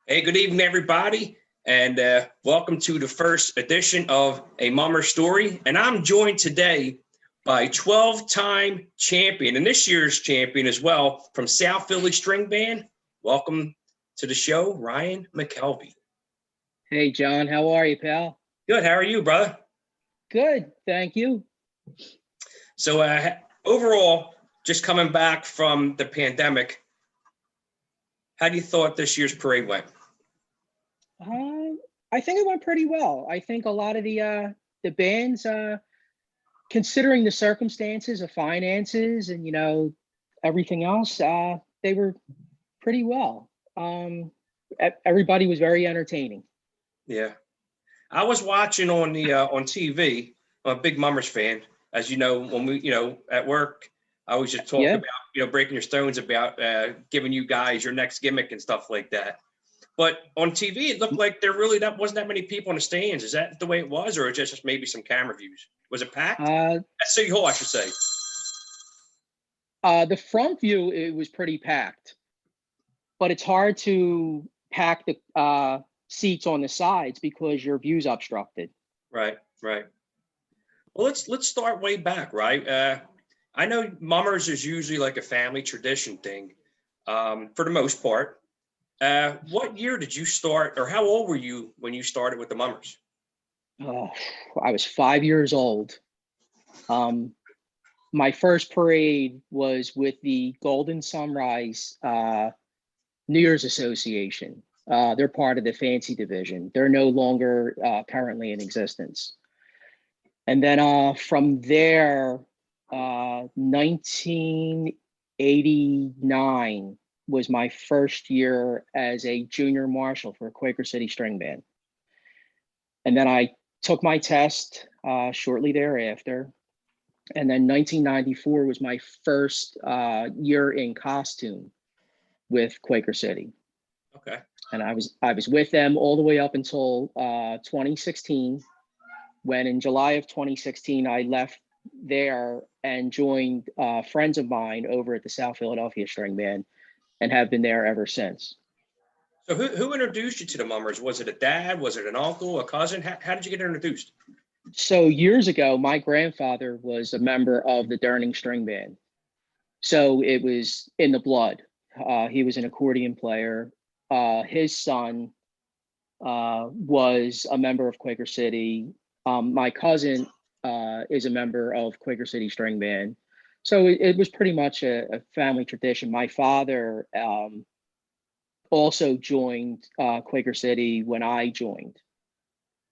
Hey, good evening, everybody, and welcome to the first edition of A Mummer Story. And I'm joined today by 12-time champion and this year's champion as well from South Philly String Band. Welcome to the show, Ryan Mckelvie. Hey, John, how are you, pal? Good. How are you, brother? Good, thank you. So overall, just coming back from the pandemic, how do you thought this year's parade went? I think it went pretty well. I think a lot of the bands, considering the circumstances of finances and everything else, they were pretty well. Everybody was very entertaining. Yeah, I was watching on the on TV. I'm a big Mummers fan, as you know. When we, at work, I always just talk Yeah. about, breaking your stones about giving you guys your next gimmick and stuff like that. But on TV, it looked like there really wasn't that many people in the stands. Is that the way it was, or just maybe some camera views? Was it packed? At City Hall, I should say. The front view, it was pretty packed, but it's hard to pack the seats on the sides because your view's obstructed. Right. Well, let's start way back, right? I know Mummers is usually like a family tradition thing, for the most part. What year did you start, or how old were you when you started with the Mummers? I was 5 years old. My first parade was with the Golden Sunrise New Year's Association. They're part of the Fancy Division. They're no longer currently in existence. And then from there, 1989 was my first year as a junior marshal for Quaker City String Band. And then I took my test shortly thereafter. And then 1994 was my first year in costume with Quaker City. Okay. And I was with them all the way up until 2016, when in July of 2016, I left there and joined friends of mine over at the South Philadelphia String Band, and have been there ever since. So who introduced you to the Mummers? Was it a dad? Was it an uncle, a cousin? How did you get introduced? So years ago, my grandfather was a member of the Durning String Band. So it was in the blood. He was an accordion player. His son was a member of Quaker City. My cousin is a member of Quaker City String Band. So it was pretty much a family tradition. My father also joined Quaker City when I joined.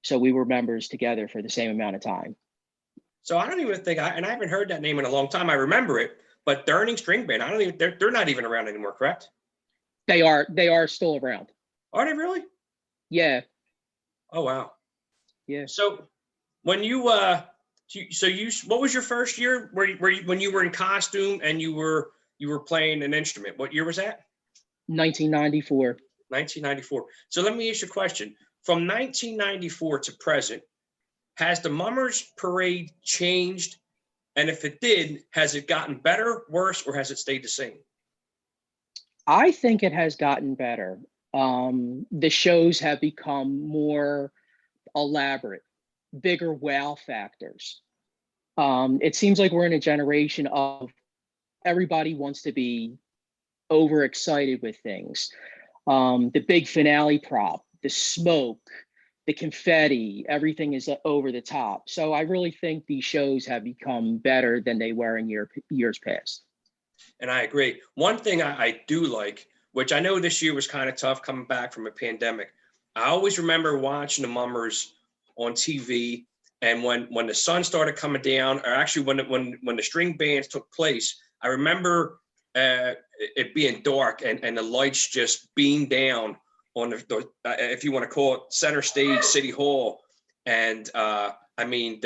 So we were members together for the same amount of time. So I don't even think and I haven't heard that name in a long time. I remember it, but Durning String Band, I don't even, they're not even around anymore, correct? They are still around. Are they really? Yeah. Oh, wow. Yeah. So when you, what was your first year when you were in costume and you were playing an instrument? What year was that? 1994. 1994. So let me ask you a question. From 1994 to present, has the Mummers parade changed? And if it did, has it gotten better, worse, or has it stayed the same? I think it has gotten better. The shows have become more elaborate, bigger wow factors. It seems like we're in a generation of everybody wants to be overexcited with things. The big finale prop, the smoke, the confetti, everything is over the top. So I really think these shows have become better than they were in years past. And I agree. One thing I do like, which I know this year was kind of tough coming back from a pandemic, I always remember watching the Mummers on TV. And when the sun started coming down, or actually when the string bands took place, I remember it being dark and the lights just beamed down on the if you want to call it center stage, City Hall. And I mean,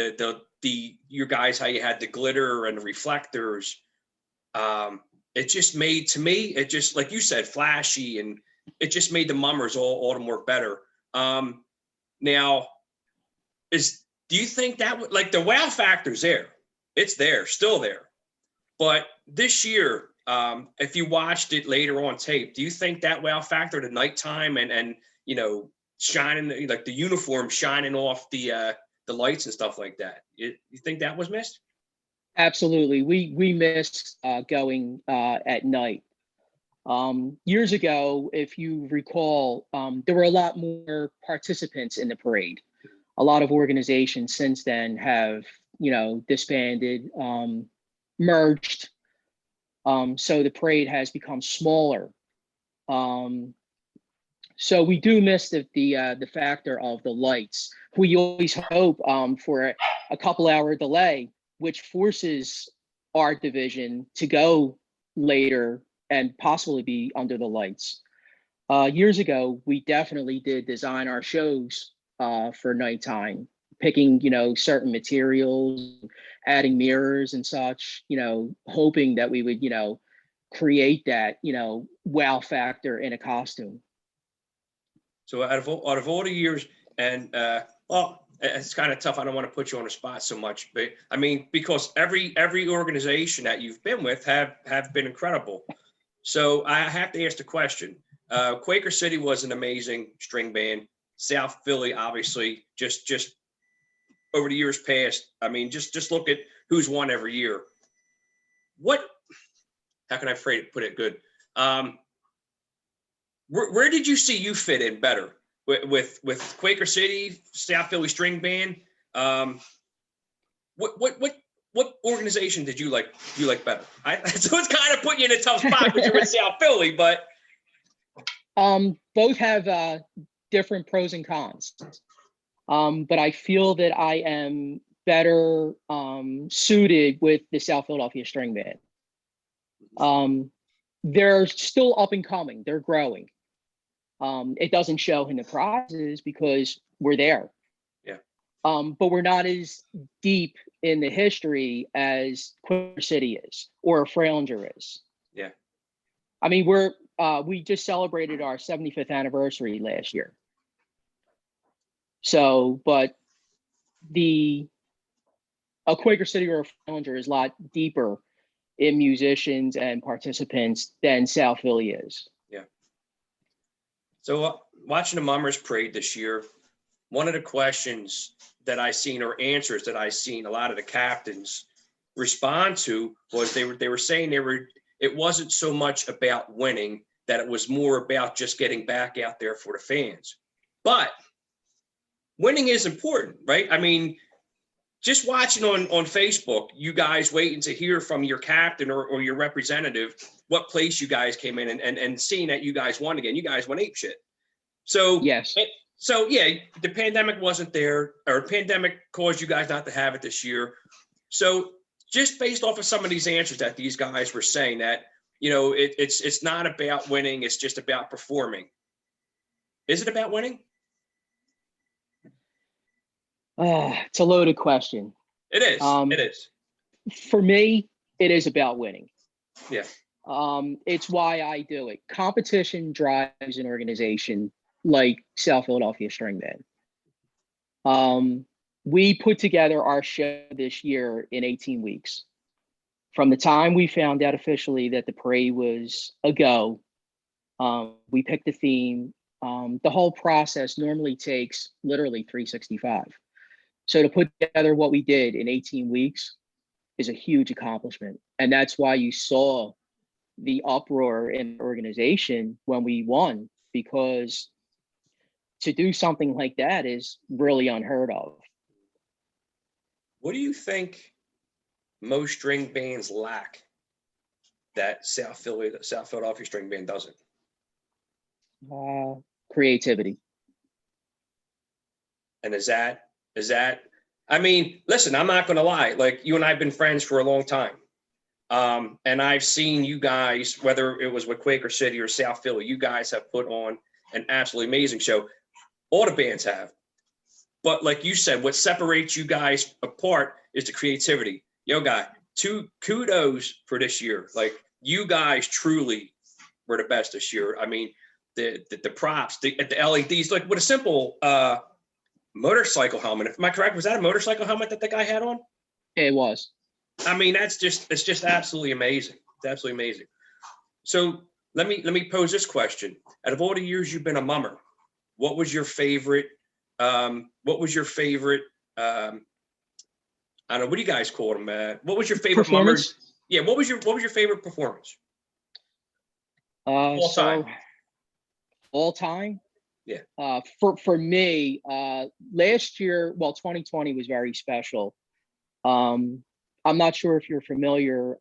you guys, how you had the glitter and the reflectors. It just made, to me, it just, like you said, flashy, and it just made the Mummers all the more better. Now, do you think that would, like, the wow factor's there? It's there, still there. But this year, if you watched it later on tape, do you think that wow factor, the nighttime and you know, shining like the uniform shining off the lights and stuff like that, you think that was missed? Absolutely. We miss going at night. Years ago, if you recall, there were a lot more participants in the parade. A lot of organizations since then have, you know, disbanded, merged. So the parade has become smaller. So we do miss the factor of the lights. We always hope for a couple hour delay, which forces our division to go later and possibly be under the lights. Years ago, we definitely did design our shows for nighttime, picking, you know, certain materials, adding mirrors and such, you know, hoping that we would, you know, create that, you know, wow factor in a costume. So out of all the years, and well, it's kind of tough. I don't want to put you on the spot so much, but I mean, because every organization that you've been with have been incredible. So I have to ask the question. Quaker City was an amazing string band. South Philly, obviously, just over the years past. I mean, just look at who's won every year. What? How can I put it good? Where did you see you fit in better with Quaker City, South Philly String Band? What organization did you like? Do you like better? So it's kind of putting you in a tough spot because you're in South Philly, but both have different pros and cons. But I feel that I am better suited with the South Philadelphia String Band. They're still up and coming. They're growing. It doesn't show in the prizes because we're there. Yeah. But we're not as deep in the history as Quaker City is or Fralinger is. Yeah. I mean, we just celebrated our 75th anniversary last year. So, but a Quaker City or a Fralinger is a lot deeper in musicians and participants than South Philly is. Yeah. So watching the Mummers Parade this year, one of the questions that I seen or answers that I seen a lot of the captains respond to was they were saying it wasn't so much about winning, that it was more about just getting back out there for the fans. But winning is important, right? I mean, just watching on Facebook, you guys waiting to hear from your captain or your representative what place you guys came in and seeing that you guys won again. You guys won ape shit. So yes. So yeah, the pandemic wasn't there, or pandemic caused you guys not to have it this year. So just based off of some of these answers that these guys were saying, that, you know, it's not about winning, it's just about performing. Is it about winning? It's a loaded question. It is. It is. For me, it is about winning. Yeah. It's why I do it. Competition drives an organization like South Philadelphia String Band. We put together our show this year in 18 weeks. From the time we found out officially that the parade was a go, we picked a theme. The whole process normally takes literally 365. So to put together what we did in 18 weeks is a huge accomplishment. And that's why you saw the uproar in the organization when we won, because to do something like that is really unheard of. What do you think most string bands lack that South Philadelphia String Band doesn't? Creativity. And is that, I mean, listen, I'm not going to lie. Like, you and I have been friends for a long time. And I've seen you guys, whether it was with Quaker City or South Philly, you guys have put on an absolutely amazing show. All the bands have. But like you said, what separates you guys apart is the creativity. Yo, guy, kudos for this year. Like, you guys truly were the best this year. I mean, the props, the LEDs, like with a simple motorcycle helmet. Am I correct? Was that a motorcycle helmet that the guy had on? It was. I mean, it's just absolutely amazing. It's absolutely amazing. So let me pose this question. Out of all the years you've been a mummer, what was your favorite? What was your favorite? I don't know. What do you guys call them? What was your favorite mummers? Performance. Yeah. What was your favorite performance? All So time. all time. Yeah. For me, last year, well, 2020 was very special. I'm not sure if you're familiar.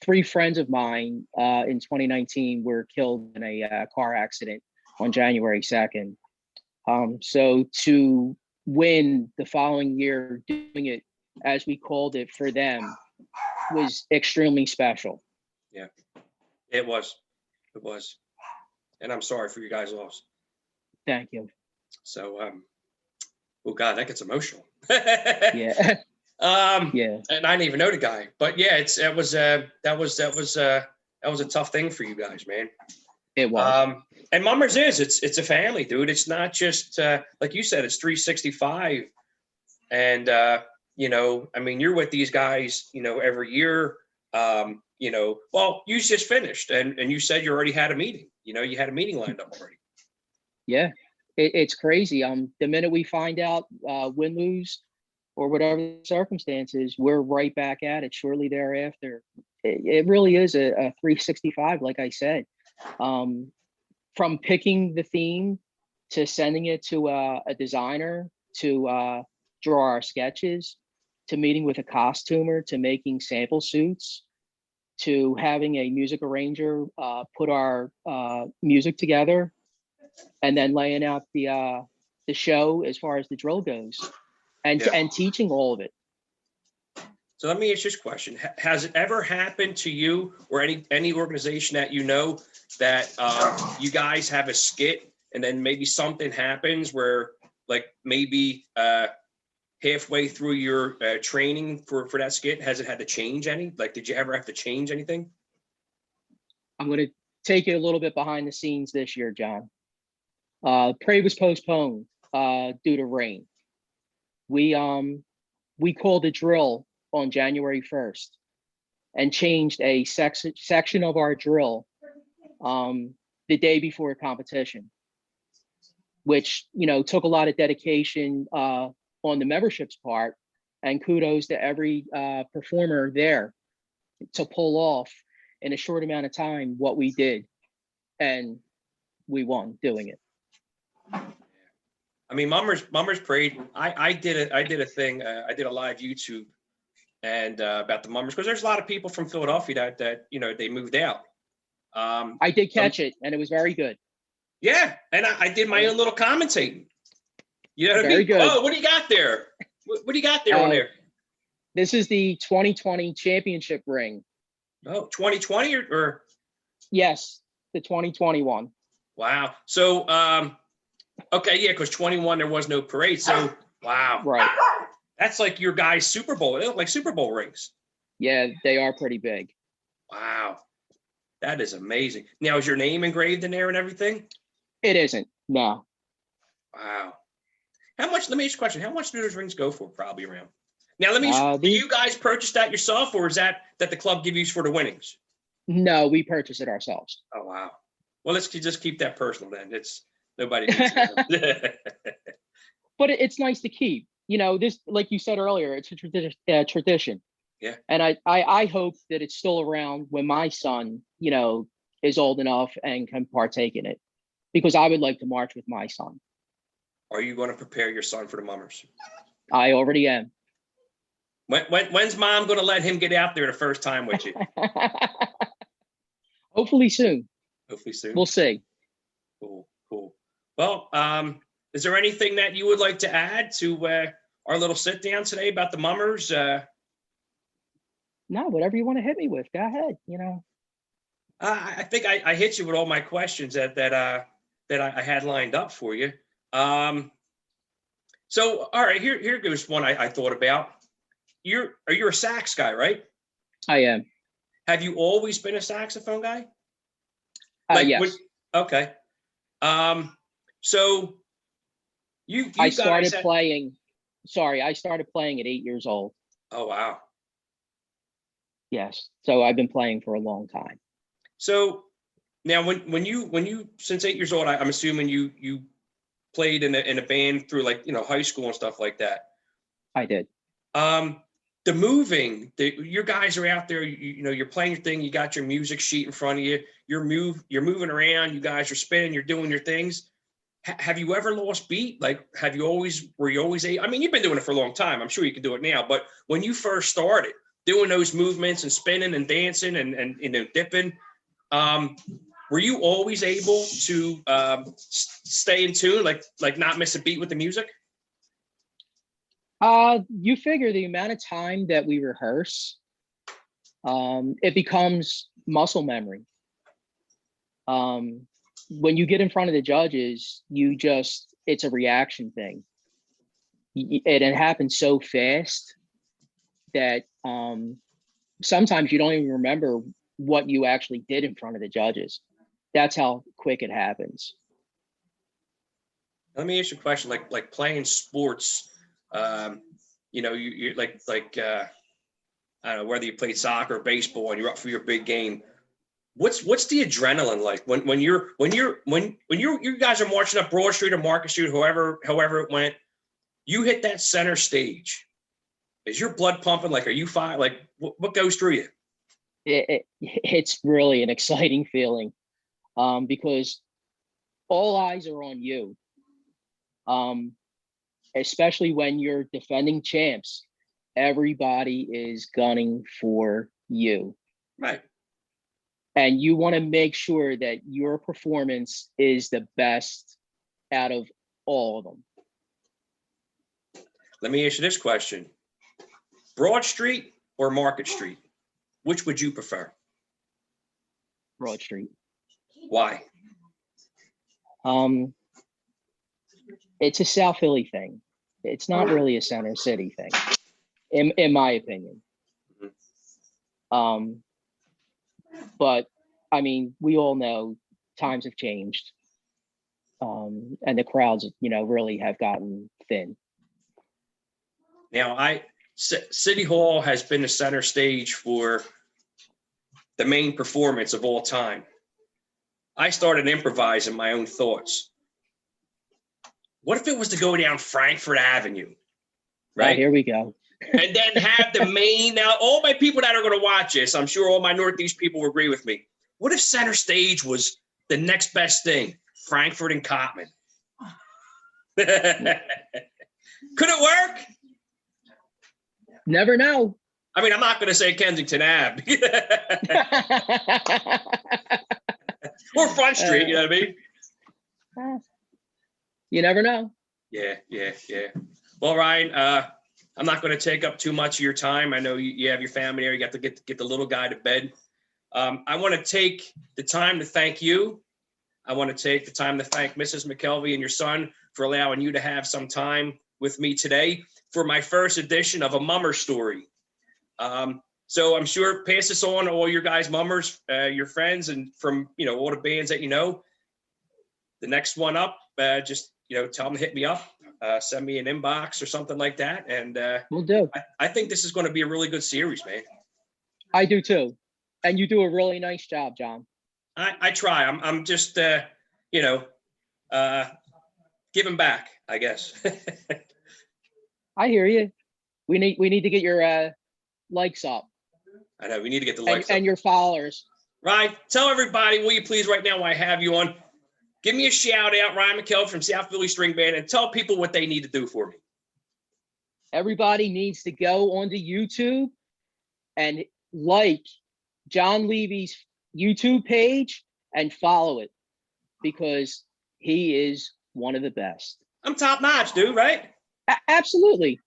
Three friends of mine in 2019 were killed in a car accident on January 2nd. So to win the following year, doing it as we called it for them, was extremely special. Yeah. It was. It was. And I'm sorry for you guys' loss. Thank you. So, oh God, that gets emotional. Yeah. Yeah. And I didn't even know the guy, but yeah, that was a tough thing for you guys, man. It was. And Mummers it's a family, dude. It's not just like you said, it's 365. And I mean, you're with these guys, every year. Well, you just finished and you said you already had a meeting. You had a meeting lined up already. Yeah. It's crazy. The minute we find out win, lose, or whatever the circumstances, we're right back at it shortly thereafter. It really is a 365, like I said. From picking the theme to sending it to a designer to draw our sketches, to meeting with a costumer, to making sample suits, to having a music arranger put our music together, and then laying out the show as far as the drill goes, and Yeah. and teaching all of it. So let me ask you this question. Has it ever happened to you or any organization that that you guys have a skit and then maybe something happens where like maybe halfway through your training for that skit, has it had to change any? Like, did you ever have to change anything? I'm going to take it a little bit behind the scenes this year, John. Parade was postponed due to rain. We called a drill on January 1st and changed a section of our drill the day before competition, which took a lot of dedication on the membership's part, and kudos to every performer there to pull off in a short amount of time what we did, and we won doing it. I mean, Mummers Parade. I did a thing. I did a live YouTube and about the Mummers, because there's a lot of people from Philadelphia that they moved out. I did catch it, and it was very good. Yeah, and I did my own little commentating. You know what I Very mean? good. Oh, what do you got there? What do you got there on there? This is the 2020 championship ring. Oh, 2020 or? Yes, the 2021. Wow. So, okay, yeah, because 21 there was no parade. So, wow. Right. That's like your guys' Super Bowl. They look like Super Bowl rings. Yeah, they are pretty big. Wow. That is amazing. Now, is your name engraved in there and everything? It isn't. No. Wow. How much? Let me ask you a question. How much do those rings go for? Probably around. Now, let me. Do you guys purchase that yourself, or is that the club gives you for the winnings? No, we purchase it ourselves. Oh wow. Well, let's just keep that personal then. It's nobody needs to. But it's nice to keep. This, like you said earlier, it's a tradition. Yeah. And I hope that it's still around when my son, is old enough and can partake in it, because I would like to march with my son. Are you going to prepare your son for the Mummers? I already am. When's mom going to let him get out there the first time with you? Hopefully soon. Hopefully soon. We'll see. Cool. Well, is there anything that you would like to add to our little sit down today about the Mummers? No, whatever you want to hit me with, go ahead. I think I hit you with all my questions that I had lined up for you. So all right, here goes one I thought about. You're a sax guy, right? I am. Have you always been a saxophone guy? Yes. Okay. So you I started playing. Sorry, I started playing at 8 years old. Oh wow. Yes. So I've been playing for a long time. So now when you since 8 years old, I'm assuming you played in a band through like, high school and stuff like that. I did. The moving, your guys are out there, you're playing your thing, you got your music sheet in front of you, you're moving around, you guys are spinning, you're doing your things. Have you ever lost beat? Like, were you always I mean, you've been doing it for a long time. I'm sure you can do it now, but when you first started doing those movements and spinning and dancing and dipping, were you always able to stay in tune, like not miss a beat with the music? You figure the amount of time that we rehearse, it becomes muscle memory. When you get in front of the judges, it's a reaction thing. It happens so fast that sometimes you don't even remember what you actually did in front of the judges. That's how quick it happens. Let me ask you a question, like playing sports. You're like I don't know, whether you played soccer or baseball and you're up for your big game. What's the adrenaline like when you guys are marching up Broad Street or Market Street, however it went, you hit that center stage? Is your blood pumping? Like, are you fine? Like, what goes through you? It's really an exciting feeling, because all eyes are on you. Especially when you're defending champs, everybody is gunning for you. Right. And you want to make sure that your performance is the best out of all of them. Let me ask you this question. Broad Street or Market Street? Which would you prefer? Broad Street. Why? It's a South Philly thing. It's not really a Center City thing, in my opinion. But I mean, we all know times have changed, and the crowds, really have gotten thin. Now, City Hall has been the center stage for the main performance of all time. I started improvising my own thoughts. What if it was to go down Frankfurt Avenue, right? Here we go. And then have the main, now all my people that are going to watch this, I'm sure all my Northeast people will agree with me. What if center stage was the next best thing? Frankfurt and Cotman. Could it work? Never know. I mean, I'm not going to say Kensington Ave. Or Front Street, you know what I mean? You never know. Yeah. Well, Ryan, I'm not going to take up too much of your time. I know you have your family there. You got to get the little guy to bed. I want to take the time to thank you. I want to take the time to thank Mrs. Mckelvie and your son for allowing you to have some time with me today for my first edition of A Mummer Story. So I'm sure pass this on to all your guys' mummers, your friends, and from all the bands that you know. The next one up, just tell them to hit me up, send me an inbox or something like that, and we'll do. I think this is going to be a really good series, man. I do too, and you do a really nice job, John. I try. I'm just giving back, I guess. I hear you. We need to get your likes up. I know we need to get the likes and up. Your followers. Right. Tell everybody, will you please, right now while I have you on, give me a shout out, Ryan Mckelvie from South Philly String Band, and tell people what they need to do for me. Everybody needs to go onto YouTube and like John Levy's YouTube page and follow it, because he is one of the best. I'm top notch, dude, right? Absolutely.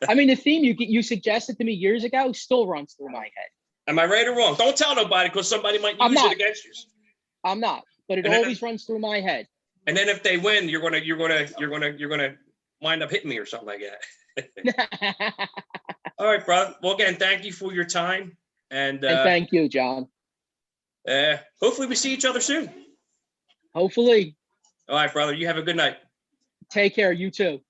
I mean, the theme you suggested to me years ago still runs through my head. Am I right or wrong? Don't tell nobody, because somebody might use it against you. I'm not, but it always runs through my head. And then if they win, you're gonna wind up hitting me or something like that. All right, brother. Well, again, thank you for your time, and thank you, John. Hopefully we see each other soon. Hopefully. All right, brother. You have a good night. Take care. You too.